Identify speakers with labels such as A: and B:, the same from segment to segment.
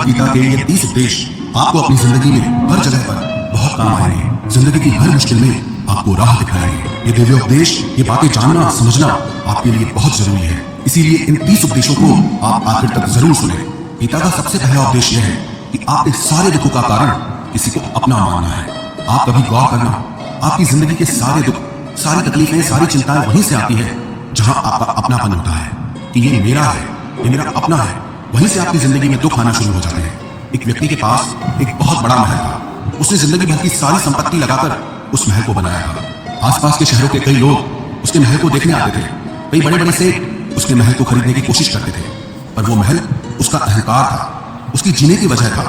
A: भगवत गीता के ये 30 उपदेश आपको अपनी जिंदगी में हर जगह पर बहुत काम आएंगे। जिंदगी की हर मुश्किल में आपको राह दिखाएंगे। ये दिव्य उपदेश, ये बातें जानना समझना आपके लिए बहुत जरूरी है। इसीलिए इन 30 उपदेशों को आप आखिर तक जरूर सुने। गीता का सबसे पहला उपदेश यह है कि आपके सारे दुखों का कारण किसी को अपना मानना है। आप कभी गौर करना, आपकी जिंदगी के सारे दुख, सारी तकलीफें, सारी चिंताएं वहीं से आती है जहां आपका अपनापन होता है कि ये मेरा है, ये मेरा अपना है। वहीं से आपकी जिंदगी में दुख आना शुरू हो जाते हैं। एक व्यक्ति के पास एक बहुत बड़ा महल था। उसने जिंदगी भर की सारी संपत्ति लगाकर उस महल को बनाया था। आसपास के शहरों के कई लोग उसके महल को देखने आते थे। कई बड़े बड़े सेठ उसके महल को खरीदने की कोशिश करते थे, पर वो महल उसका अहंकार था, उसकी जीने की वजह था।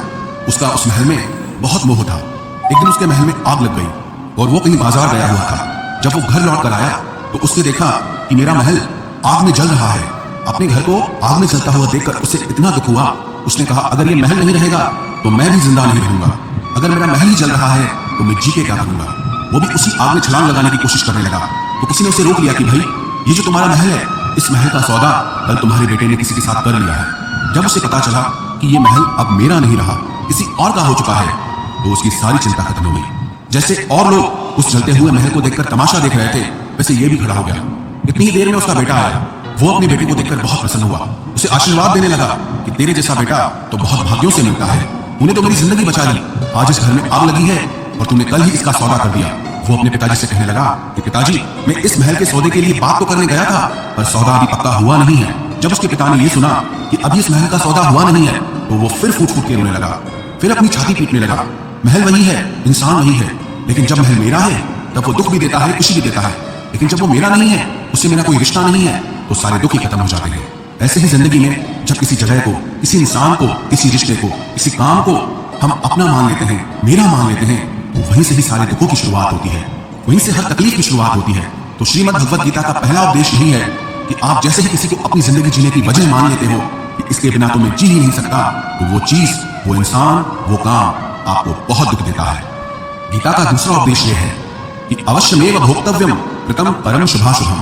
A: उसका उस महल में बहुत मोह था। एक दिन उसके महल में आग लग गई और वो कहीं बाजार गया हुआ था। जब वो घर लौट कर आया तो उसने देखा कि मेरा महल आग में जल रहा है। अपने घर को आग में जलता हुआ देखकर उसे इतना दुख हुआ। उसने कहा, अगर ये महल नहीं रहेगा तो मैं भी जिंदा नहीं रहूंगा। अगर मेरा महल ही जल रहा है तो मैं जी के क्या करूंगा। वो भी उसी आग में छलांग लगाने की कोशिश करने लगा तो किसी ने उसे रोक लिया कि भाई, ये जो तुम्हारा महल है, इस महल का सौदा कल तुम्हारे बेटे ने किसी के साथ कर लिया है। जब उसे पता चला कि ये महल अब मेरा नहीं रहा, किसी और का हो चुका है, तो उसकी सारी चिंता खत्म हो गई। जैसे और लोग उस जलते हुए महल को देखकर तमाशा देख रहे थे, वैसे ये भी खड़ा हो गया। इतनी ही देर में उसका बेटा आया। वो अपने बेटे को देखकर बहुत प्रसन्न हुआ, उसे आशीर्वाद देने लगा कि तेरे जैसा बेटा तो बहुत भाग्यों से मिलता है। तूने तो मेरी जिंदगी बचा ली। आज इस घर में आग लगी है और तूने कल ही इसका सौदा कर दिया। वो अपने पिताजी से कहने लगा कि पिताजी, मैं इस महल के सौदे के लिए बात तो करने गया था, पर सौदा अभी पक्का हुआ नहीं है। जब उसके पिता ने ये सुना कि अभी इस महल का सौदा हुआ नहीं है तो वो फिर फूट फूट के रोने लगा, फिर अपनी छाती पीटने लगा। महल वही है, इंसान वही है, लेकिन जब महल मेरा है तब वो दुख भी देता है, खुशी भी देता है। लेकिन जब वो मेरा नहीं है, उससे मेरा कोई रिश्ता नहीं है, तो सारे दुख ही खत्म हो जाते हैं। ऐसे ही जिंदगी में जब किसी जगह को, किसी इंसान को, किसी रिश्ते को, किसी काम को हम अपना मान लेते हैं, मेरा मान लेते हैं, तो वहीं से ही सारे दुखों की शुरुआत होती है, वहीं से हर तकलीफ की शुरुआत होती है। तो श्रीमद् भगवत गीता का पहला उपदेश यही है कि आप जैसे ही किसी को अपनी जिंदगी जीने की वजह मान लेते हो कि इसके बिना तो मैं जी ही नहीं सकता, तो वो चीज, वो इंसान, वो काम आपको बहुत दुख देता है। गीता का दूसरा उपदेश यह है कि अवश्यमेव भोक्तव्यम कृतं परम शुभाशुभम,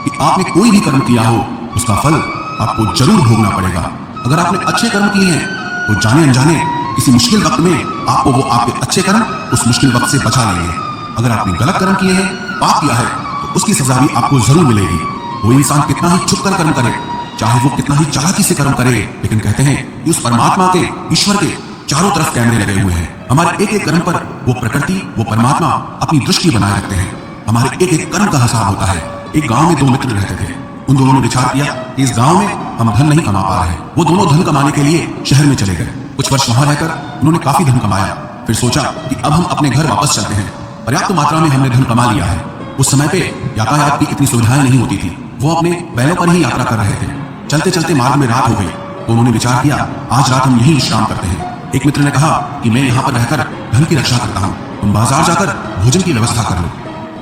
A: कि आपने कोई भी कर्म किया हो उसका फल आपको जरूर भोगना पड़ेगा। अगर आपने अच्छे कर्म किए हैं तो जाने अनजाने किसी मुश्किल वक्त में आपको वो आपके अच्छे कर्म उस मुश्किल वक्त से बचा लेंगे। अगर आपने गलत कर्म किए हैं, पाप किया है, तो उसकी सजा भी आपको जरूर मिलेगी। वो इंसान कितना ही छुप कर कर्म करे, चाहे वो कितना ही चालाकी से कर्म करे, लेकिन कहते हैं कि उस परमात्मा के, ईश्वर के चारों तरफ कैमरे लगे हुए हैं। हमारे एक एक कर्म पर वो प्रकृति, वो परमात्मा अपनी दृष्टि बनाए रखते हैं। हमारे एक एक कर्म का हिसाब होता है। एक गांव में दो मित्र रहते थे। उन दोनों ने विचार किया कि इस गांव में हम धन नहीं कमा पा रहे। वो दोनों धन कमाने के लिए शहर में चले गए। कुछ वर्ष वहां रहकर उन्होंने काफी धन कमाया। फिर सोचा कि अब हम अपने घर वापस चलते हैं, पर्याप्त मात्रा में हमने धन कमा लिया है। उस समय पे यातायात की इतनी सुविधाएं नहीं होती थी। वो अपने बैलों पर ही यात्रा कर रहे थे। चलते चलते मार्ग में रात हो गई तो उन्होंने विचार किया, आज रात हम यहीं विश्राम करते हैं। एक मित्र ने कहा कि मैं यहाँ पर रहकर धन की रक्षा करता हूँ, तुम बाजार जाकर भोजन की व्यवस्था कर लो।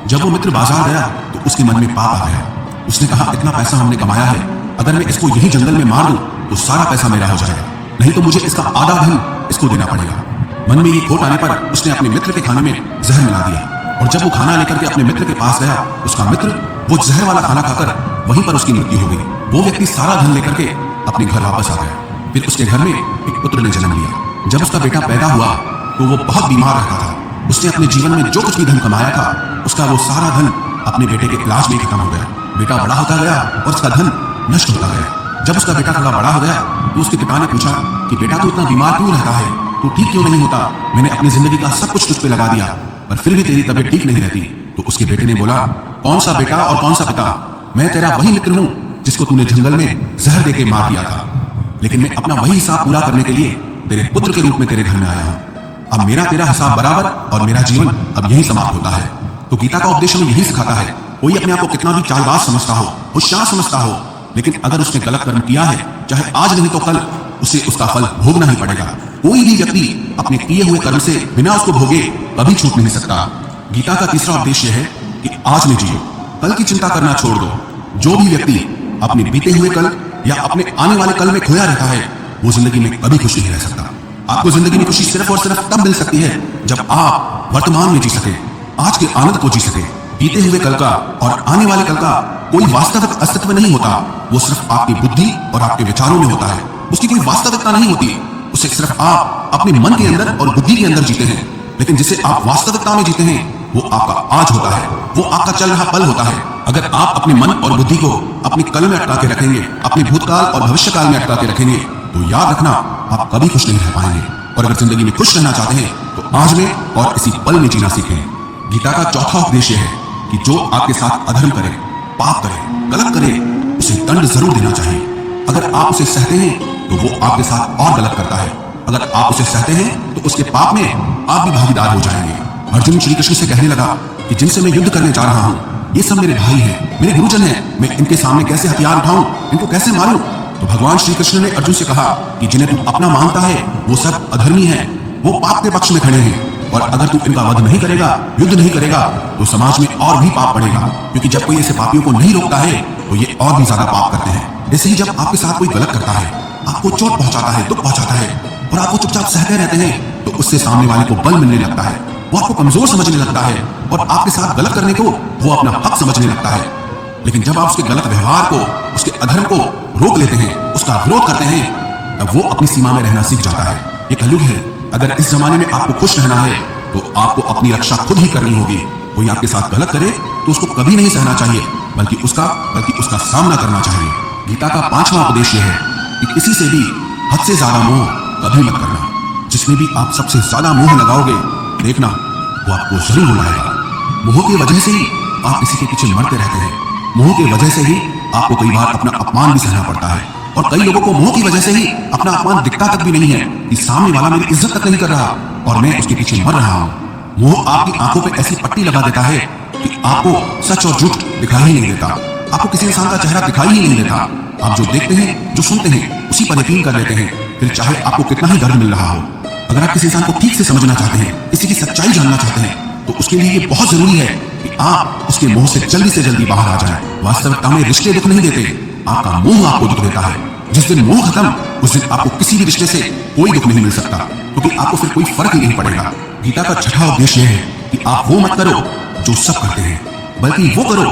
A: जब वो मित्र बाजार गया तो उसके मन में पाप आ गया। उसने कहा, इतना पैसा हमने कमाया है, अगर मैं इसको यही जंगल में मार दूं तो सारा पैसा मेरा हो जाएगा, नहीं तो मुझे इसका आधा धन इसको देना पड़ेगा। मन में ये खोट आने पर उसने अपने मित्र के खाने में जहर मिला दिया और जब वो खाना लेकर के अपने मित्र के पास गया, उसका मित्र वो जहर वाला खाना खाकर वहीं पर उसकी मृत्यु हो गई। वो व्यक्ति सारा धन लेकर के अपने घर वापस आ गया। फिर उसके घर में एक पुत्र ने जन्म लिया। जब उसका बेटा पैदा हुआ तो वो बहुत बीमार रहता था। उसने अपने जीवन में जो कुछ भी धन कमाया था, उसका वो सारा धन अपने बेटे के इलाज में खत्म हो गया। बेटा बड़ा होता गया और उसका धन नष्ट होता गया। जब उसका बेटा थोड़ा बड़ा हो गया तो उसके पिता ने पूछा कि बेटा तू इतना बीमार क्यों रहता है, तू ठीक क्यों नहीं होता? मैंने अपनी जिंदगी का सब कुछ तुझ पे लगा दिया पर फिर भी तेरी तबीयत ठीक नहीं रहती। तो उसके बेटे ने बोला, कौन सा बेटा और कौन सा पिता? मैं तेरा वही मित्र हूँ जिसको तूने जंगल में जहर देके मार दिया था, लेकिन मैं अपना वही हिसाब पूरा करने के लिए तेरे पुत्र के रूप में तेरे घर में आया हूँ। अब मेरा तेरा हिसाब बराबर और मेरा जीवन अब यही समाप्त होता है। तो गीता का उपदेश हमें यही सिखाता है, कोई अपने आप को कितना भी चालबाज समझता हो, होशियार समझता हो, लेकिन अगर उसने गलत कर्म किया है, चाहे आज नहीं तो कल उसे उसका फल भोगना ही पड़ेगा। कोई भी व्यक्ति अपने किए हुए कर्म से बिना उसको भोगे कभी छूट नहीं सकता। गीता का तीसरा उद्देश्य है कि आज में जियो, कल की चिंता करना छोड़ दो। जो भी व्यक्ति अपने बीते हुए कल या अपने आने वाले कल में खोया रहता है, वो जिंदगी में कभी खुश नहीं रह सकता। आपको जिंदगी में खुशी सिर्फ और सिर्फ तब मिल सकती है जब आप वर्तमान में जी सके, आज के आनंद को जी सके। बीते हुए कल का और आने वाले कल का कोई वास्तविक अस्तित्व नहीं होता, वो सिर्फ आपकी बुद्धि और आपके विचारों में होता है। उसकी कोई वास्तविकता नहीं होती। उसे सिर्फ आप अपने मन के अंदर और बुद्धि के अंदर जीते हैं। लेकिन जिसे आप वास्तविकता में जीते हैं वो आपका आज होता है, वो आपका चल रहा पल होता है। अगर आप अपने मन और बुद्धि को अपने कल में अटका के रखेंगे, अपने भूतकाल और भविष्यकाल में अटका के रखेंगे, तो याद रखना आप कभी खुश नहीं रह पाएंगे। और अगर जिंदगी में खुश रहना चाहते हैं तो आज में और इसी पल में जीना सीखें। गीता का चौथा उपदेश है कि जो आपके साथ अधर्म करे, पाप करे, गलत करे, उसे दंड जरूर देना चाहिए। अगर आप उसे सहते हैं तो वो आपके साथ और गलत करता है। अगर आप उसे सहते हैं तो उसके पाप में आप भी भागीदार हो जाएंगे। अर्जुन श्री कृष्ण से कहने लगा कि जिनसे मैं युद्ध करने जा रहा हूँ ये सब मेरे भाई हैं, मेरे गुरुजन हैं, मैं इनके सामने कैसे हथियार उठाऊं, इनको कैसे मारूं? तो भगवान श्री कृष्ण ने अर्जुन से कहा कि जिन्हें तू अपना मानता है वो सब अधर्मी हैं, वो पाप के पक्ष में खड़े हैं। और अगर तू इनका वध नहीं करेगा, युद्ध नहीं करेगा, तो समाज में और भी पाप बढ़ेगा। क्योंकि जब कोई ऐसे पापियों को नहीं रोकता है तो ये और भी ज्यादा पाप करते हैं। जैसे ही जब आपके साथ कोई गलत करता है, आपको चोट पहुंचाता है, दुख पहुंचाता है, और आपको चुपचाप सहते रहते हैं, तो उससे सामने वाले को बल मिलने लगता है, वो आपको कमजोर समझने लगता है और आपके साथ गलत करने को वो अपना हक समझने लगता है। लेकिन जब आप उसके गलत व्यवहार को, उसके अधर्म को रोक लेते हैं, उसका विरोध करते हैं, तब वो अपनी सीमा में रहना सीख जाता है। ये कलयुग है। अगर इस जमाने में आपको खुश रहना है तो आपको अपनी रक्षा खुद ही करनी होगी। कोई आपके साथ गलत करे तो उसको कभी नहीं सहना चाहिए, बल्कि उसका सामना करना चाहिए। गीता का पांचवा उपदेश यह है कि किसी से भी हद से ज्यादा मोह कभी मत करना। जिसमें भी आप सबसे ज्यादा मोह लगाओगे, देखना वो आपको जरूर रुलाएगा। मोह की वजह से ही आप किसी के पीछे मरते रहते हैं। मोह की वजह से ही आपको कई बार अपना अपमान भी सहना पड़ता है। और कई लोगों को मोह की वजह से ही अपना अपमान दिखता तक भी नहीं है कि सामने वाला मेरी इज्जत तक नहीं कर रहा और मैं उसके पीछे मर रहा हूँ। मोह आपकी आंखों पे ऐसी पट्टी लगा देता है कि आपको सच और झूठ दिखाई ही नहीं देता। आपको किसी इंसान का चेहरा दिखाई ही नहीं देता। आप जो देखते हैं, जो सुनते हैं, उसी पर यकीन कर लेते हैं, फिर चाहे आपको कितना ही दर्द मिल रहा हो। अगर आप किसी इंसान को ठीक से समझना चाहते हैं, किसी की सच्चाई जानना चाहते हैं, तो उसके लिए ये बहुत जरूरी है कि आप उसके मोह से जल्दी बाहर आ जाएं। वास्तविकता में रिश्ते दुख नहीं देते, आपका मोह आपको दुख देता है। जिस दिन मोह खत्म, उस दिन आपको किसी भी रिश्ते से कोई दुख नहीं मिल सकता, क्योंकि आपको फिर कोई फर्क ही नहीं पड़ेगा। गीता का छठा उद्देश्य है कि आप वो मत करो जो सब करते हैं, बल्कि वो करो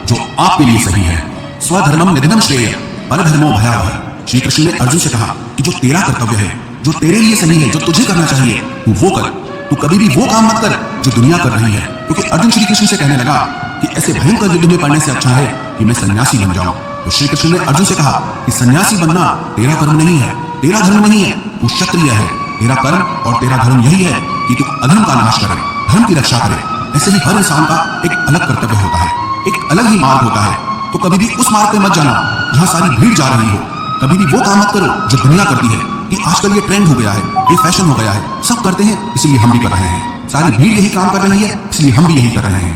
A: जो आपके लिए सही है। स्वधर्मम निधनम श्रेय परधर्मो भयावह। श्री कृष्ण ने अर्जुन से कहा कि जो तेरा कर्तव्य है, जो तेरे लिए सही है, जो तुझे करना चाहिए, तू वो कर। तू कभी भी वो काम मत कर जो दुनिया कर रही है। क्योंकि अर्जुन श्री कृष्ण से कहने लगा कि ऐसे भयंकर युद्ध में पड़ने से अच्छा है कि मैं सन्यासी बन जाऊं। तो श्री कृष्ण ने अर्जुन से कहा कि सन्यासी बनना तेरा कर्म नहीं है, तेरा धर्म नहीं है, तू क्षत्रिय है। तेरा कर्म और तेरा धर्म यही है कि तू अधर्म का नाश करे, धर्म की रक्षा करे। ऐसे ही हर इंसान का एक अलग कर्तव्य होता है, एक अलग ही मार्ग होता है। तो कभी भी उस मार्ग पे मत जाना जहाँ सारी भीड़ जा रही हो। कभी भी वो काम मत करो जो दुनिया करती है कि आजकल ये ट्रेंड हो गया है, ये फैशन हो गया है, सब करते हैं इसलिए हम भी कर रहे हैं। सारी भीड़ यही काम कर रही है इसलिए हम भी यही कर रहे हैं।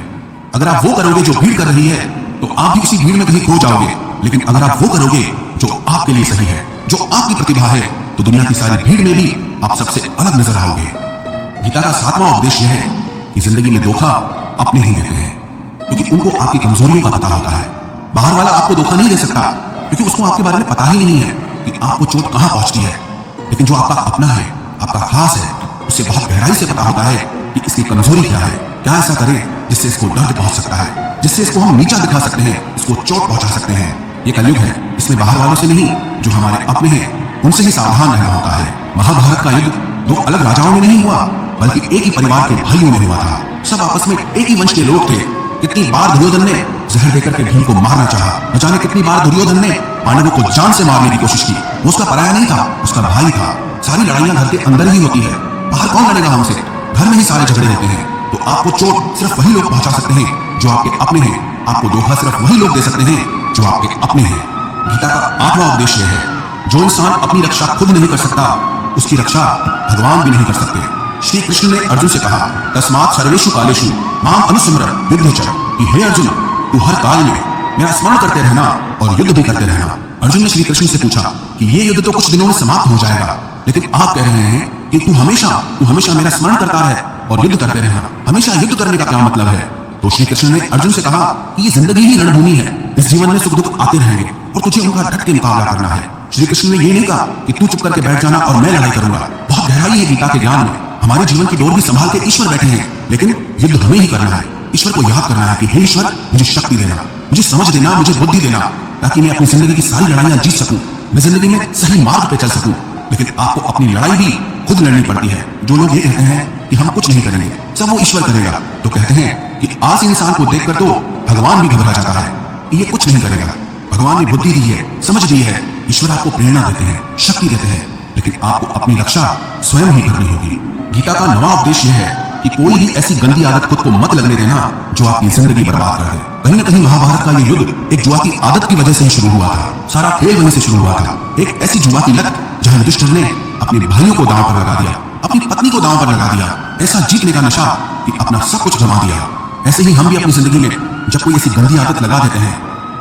A: अगर आप वो करोगे जो भीड़ कर रही है तो आप भी किसी भीड़ में कहीं खो जाओगे। लेकिन अगर आप वो करोगे जो आपके लिए सही है, जो आपकी प्रतिभा है, तो दुनिया की सारी भीड़ में भी आप सबसे अलग नजर आओगे। गीता का सातवां उपदेश यह है कि जिंदगी में धोखा अपने ही देते हैं, क्योंकि उनको आपकी कमजोरियों का पता होता है। बाहर वाला आपको धोखा नहीं दे सकता, क्योंकि उसको आपके बारे में पता ही नहीं है कि आपको चोट कहां पहुंचती है। लेकिन जो आपका अपना है, आपका खास है, उसे बहुत गहराई से पता होता है कि इसकी कमजोरी क्या है, क्या ऐसा करे जिससे इसको दर्द पहुंच सकता है, जिससे इसको हम नीचा दिखा सकते हैं, इसको चोट पहुंचा सकते हैं। ये कलयुग है, इसमें बाहर वालों से नहीं, जो हमारे अपने हैं उनसे ही सावधान रहना होता है। महाभारत का युद्ध दो अलग राजाओं में नहीं हुआ, बल्कि एक ही परिवार के भाइयों में हुआ था। सब आपस में एक ही वंश के लोग थे। कितनी बार दुर्योधन ने जहर देकर के भीम को मारना चाहा, न जाने कितनी बार दुर्योधन ने पांडवों को जान से मारने की कोशिश की। वो उसका पराया नहीं था, उसका भाई था। सारी लड़ाइयां घर के अंदर ही होती है, बाहर कौन लड़ेगा हमसे? घर में ही सारे झगड़े होते हैं। तो आपको चोट सिर्फ वही लोग पहुंचा सकते हैं जो आपके अपने हैं। आपको धोखा सिर्फ वही लोग दे सकते हैं जो आपके अपने हैं। गीता का आठवां उपदेश यह है, जो इंसान अपनी रक्षा खुद नहीं कर सकता, उसकी रक्षा भगवान भी नहीं कर सकते। श्री कृष्ण ने अर्जुन से कहा, तस्मात् सर्वेषु कालेषु माम अनुस्मर युद्धे च। कि हे अर्जुन, तू हर काल में मेरा स्मरण करते रहना और युद्ध भी करते रहना। अर्जुन ने श्री कृष्ण से पूछा कि ये युद्ध तो कुछ दिनों में समाप्त हो जाएगा, लेकिन आप कह रहे हैं कि तू हमेशा मेरा स्मरण करता है और युद्ध करते रहना। हमेशा युद्ध करने का क्या मतलब है? तो श्री कृष्ण ने अर्जुन से कहा कि ये जिंदगी ही रणभूमि है, इस जीवन में सुख दुख आते रहेंगे और तुझे उनका डट के मुकाबला करना है। श्री कृष्ण ने ये नहीं कहा कि तू चुप करके बैठ जाना और मैं लड़ाई करूंगा। बहुत गहराई है गीता के ज्ञान में। हमारे जीवन की डोर भी संभाल के ईश्वर बैठे हैं, लेकिन युद्ध हमें ही करना है। ईश्वर को याद करना है कि हे ईश्वर, मुझे शक्ति देना, मुझे समझ देना, मुझे बुद्धि देना, ताकि मैं अपनी जिंदगी की सारी लड़ाइयां जीत सकूं, मैं जिंदगी में सही मार्ग पे चल सकूं। लेकिन आपको अपनी लड़ाई भी खुद लड़नी पड़ती है। जो लोग ये कहते हैं कि हम कुछ नहीं करेंगे, सब वो ईश्वर करेगा, तो कहते हैं कि आलसी इंसान को देखकर तो भगवान भी घबरा जाता है, ये कुछ नहीं करेगा। भगवान ने बुद्धि दी है, समझ दी है, ईश्वर आपको प्रेरणा देते हैं, शक्ति देते हैं, लेकिन आपको अपनी रक्षा स्वयं ही करनी होगी। गीता का नवा उपदेश यह है कि कोई भी ऐसी गंदी आदत खुद को मत लगने देना जो आपकी जिंदगी बर्बाद कर दे। कहीं न कहीं महाभारत का ये युद्ध एक जुआ की आदत की वजह से ही शुरू हुआ था। सारा खेल वहीं से शुरू हुआ था। एक ऐसी जुआ की लत जहां युधिष्ठिर ने अपने भाइयों को दांव पर लगा दिया, अपनी पत्नी को दांव पर लगा दिया, ऐसा जीतने का नशा कि अपना सब कुछ गंवा दिया। ऐसे ही हम भी अपनी जिंदगी में जब कोई ऐसी गंदी आदत लगा देते हैं,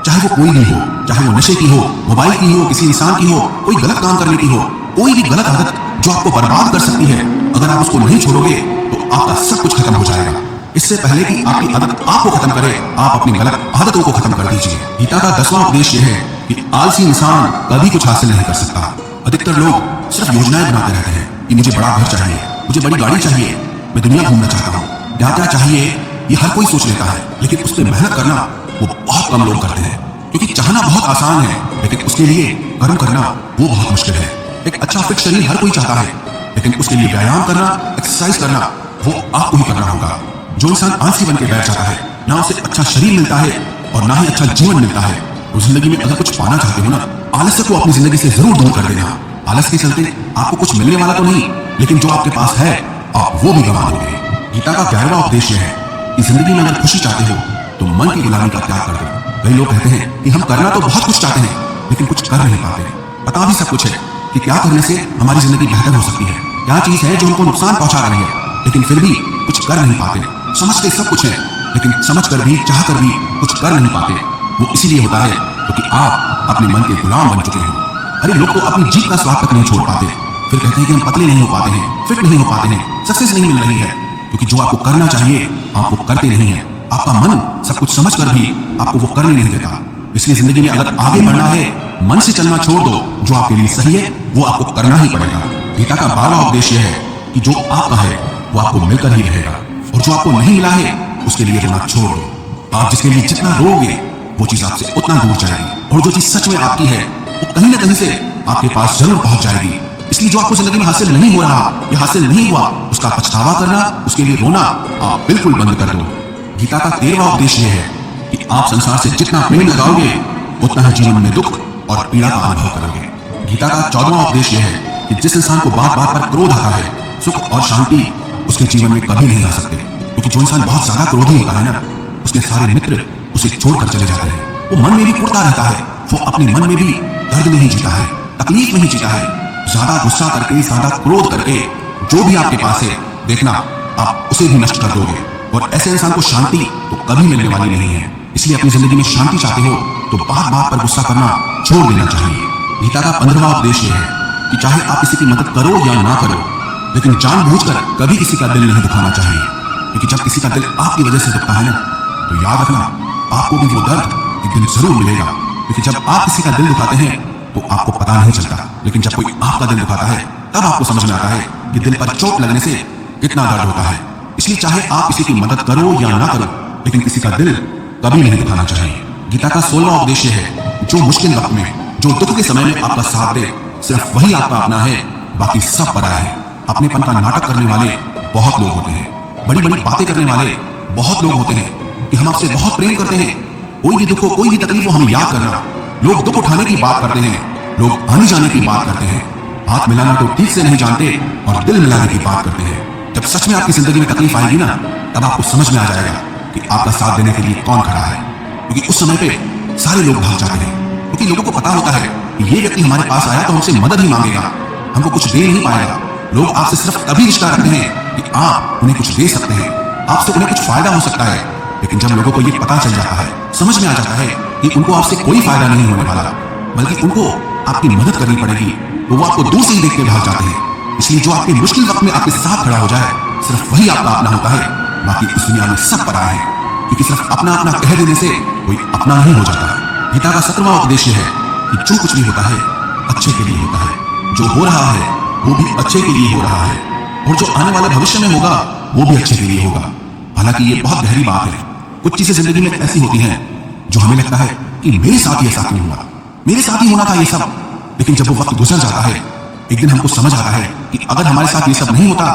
A: चाहे वो कोई भी हो, चाहे वो नशे की हो, मोबाइल की हो, किसी इंसान की हो, कोई गलत काम करने की हो, कोई भी गलत आदत जो आपको बर्बाद कर सकती है, अगर आप उसको नहीं छोड़ोगे तो आपका सब कुछ खत्म हो जाएगा। इससे पहले कि आपकी आदत आपको खत्म करे, आप अपनी गलत आदतों को खत्म कर दीजिए। गीता का 10वां उपदेश यह है कि आलसी इंसान कभी कुछ हासिल नहीं कर सकता। अधिकतर लोग सिर्फ योजनाएं बनाते रहते हैं कि मुझे बड़ा घर चाहिए, मुझे बड़ी गाड़ी चाहिए, मैं दुनिया घूमना चाहता हूँ, क्या चाहिए, ये हर कोई सोच लेता है, लेकिन उस पर मेहनत करना वो बहुत कम लोग करते हैं। क्योंकि चाहना बहुत आसान है, लेकिन उसके लिए कर्म करना वो बहुत मुश्किल है। एक अच्छा फिट शरीर हर कोई चाहता है, लेकिन उसके लिए व्यायाम करना, एक्सरसाइज करना वो आपको ही करना होगा। जो इंसान आलसी बन के बैठ जाता है, ना उसे अच्छा शरीर मिलता है और ना ही अच्छा जीवन मिलता है। तो जिंदगी में अगर कुछ पाना चाहते हो ना, आलस्य को अपनी जिंदगी से जरूर दूर कर देना। आलस के चलते आपको कुछ मिलने वाला तो नहीं, लेकिन जो आपके पास है आप वो भी गंवा दोगे। गीता का 11वां उपदेश है कि जिंदगी में अगर खुशी चाहते हो तो मन की गुलामी का त्याग कर दो। कई लोग कहते हैं कि हम करना तो बहुत कुछ चाहते हैं, लेकिन कुछ कर नहीं पाते। पता भी सब कुछ है कि क्या करने से हमारी जिंदगी बेहतर हो सकती है, क्या चीज है जो हमको नुकसान पहुंचा रही है, लेकिन फिर भी कुछ कर नहीं पाते। समझते सब कुछ है, लेकिन समझ कर भी, चाह कर भी कुछ कर नहीं पाते। वो इसीलिए होता है क्योंकि आप अपने मन के गुलाम बन चुके हो। अरे लोग तो अपनी जीत का स्वाद तक नहीं छोड़ पाते, फिर कहते हैं कि हम पतले नहीं हो पाते हैं, फिट नहीं हो पाते हैं, सक्सेस नहीं मिल रही है, क्योंकि जो आपको करना चाहिए आप वो करते नहीं है। आपका मन सब कुछ समझ कर भी आपको वो करने नहीं देता। इसलिए जिंदगी में अगर आगे बढ़ना है, मन से चलना छोड़ दो, जो आपके लिए सही है वो आपको करना ही पड़ेगा। गीता का 12वां उपदेश यह है कि जो आपका है वो आपको मिलकर ही रहेगा, और जो आपको नहीं मिला है उसके लिए रोना छोड़ दो। आप जिसके लिए जितना रोगे वो चीज आपसे उतना दूर जाएगी, और जो चीज सच में आपकी है वो कहीं ना कहीं से आपके पास जरूर पहुंच जाएगी। इसलिए जो आपको जिंदगी में हासिल नहीं हो रहा या हासिल नहीं हुआ, उसका पछतावा करना, उसके लिए रोना आप बिल्कुल बंद कर दो। गीता का 13वां उपदेश यह है कि आप संसार से जितना प्रेम लगाओगे उतना ही जीवन में दुख और पीड़ा का अनुभव करोगे। गीता का 14वां उपदेश यह है कि जिस इंसान को बात बात पर क्रोध आता है, सुख और शांति उसके जीवन में कभी नहीं आ सकते। क्योंकि जो इंसान बहुत ज्यादा क्रोधी होता है ना, उसके सारे मित्र उसे छोड़कर चले जाते हैं। वो मन में भी कुड़ता रहता है, वो अपने मन में भी दर्द में ही जीता है, तकलीफ में ही जीता है। ज्यादा गुस्सा करके, ज्यादा क्रोध करके जो भी आपके पास है, देखना आप उसे भी नष्ट कर दोगे, और ऐसे इंसान को शांति तो कभी मिलने वाली नहीं है। इसलिए अपनी जिंदगी में शांति चाहते हो तो बात बात पर गुस्सा करना छोड़ देना चाहिए। गीता का 15वां उपदेश यह है कि चाहे आप किसी की मदद करो या ना करो, लेकिन जानबूझकर कभी किसी का दिल नहीं दुखाना चाहिए। क्योंकि जब किसी का दिल आपकी वजह से दुखता है ना, तो याद रखना आपको भी वो दर्द एक दिन जरूर मिलेगा। क्योंकि जब आप किसी का दिल दुखाते हैं तो आपको पता नहीं चलता, लेकिन जब कोई आपका दिल दुखाता है तब आपको समझ में आता है कि दिल पर चोट लगने से कितना दर्द होता है। इसलिए चाहे आप किसी की मदद करो या ना करो, लेकिन किसी का दिल कभी नहीं दुखाना चाहिए। गीता का 16वां उपदेश है जो मुश्किल वक्त में, जो दुख के समय में आपका साथ दे, सिर्फ वही आपका अपना है, बाकी सब पराया है। अपनेपन का नाटक करने वाले बहुत लोग होते हैं, बड़ी बड़ी बातें करने वाले बहुत लोग होते हैं कि हम आपसे बहुत प्रेम करते हैं, कोई भी दुख हो, कोई भी तकलीफ हो, हमें याद करना। लोग दुख उठाने की बात करते हैं, लोग आने जाने की बात करते हैं, हाथ मिलाना तो ठीक से नहीं जानते और दिल मिलाने की बात करते हैं। जब सच में आपकी जिंदगी में तकलीफ आएगी ना, तब आपको समझ में आ जाएगा कि आपका साथ देने के लिए कौन खड़ा है। क्योंकि उस समय पे सारे लोग भाग जाते हैं, क्योंकि लोगों को पता होता है कि ये व्यक्ति हमारे पास आया तो हमसे मदद ही मांगेगा, हमको कुछ दे नहीं पाएगा। लोग आपसे सिर्फ तभी रिश्ता रखते हैं कि आप उन्हें कुछ दे सकते हैं, आपसे उन्हें कुछ फायदा हो सकता है। लेकिन जब लोगों को ये पता चल जाता है, समझ में आ जाता है कि उनको आपसे कोई फायदा नहीं होने वाला, बल्कि उनको आपकी मदद करनी पड़ेगी, तो वो आपको दूर से ही देख के भाग जाते हैं। इसलिए जो आपके मुश्किल वक्त में आपके साथ खड़ा हो जाए, सिर्फ वही आपका अपना होता है, बाकी इस दुनिया में सब पराया है। क्योंकि सिर्फ अपना अपना कह देने से कोई अपना नहीं हो जाता। गीता का 17वां उपदेश है कि जो कुछ भी होता है अच्छे के लिए होता है, जो हो रहा है वो भी अच्छे के लिए हो रहा है, और जो आने वाले भविष्य में होगा वो भी अच्छे के लिए होगा। हालांकि ये बहुत गहरी बात है। कुछ चीजें जिंदगी में ऐसी होती हैं जो हमें लगता है कि मेरे साथ ही ऐसा क्यों हुआ, मेरे साथ ही होना था ये सब, लेकिन जब वो वक्त गुजर जाता है एक दिन हमको समझ आता है कि अगर हमारे साथ ये सब नहीं होता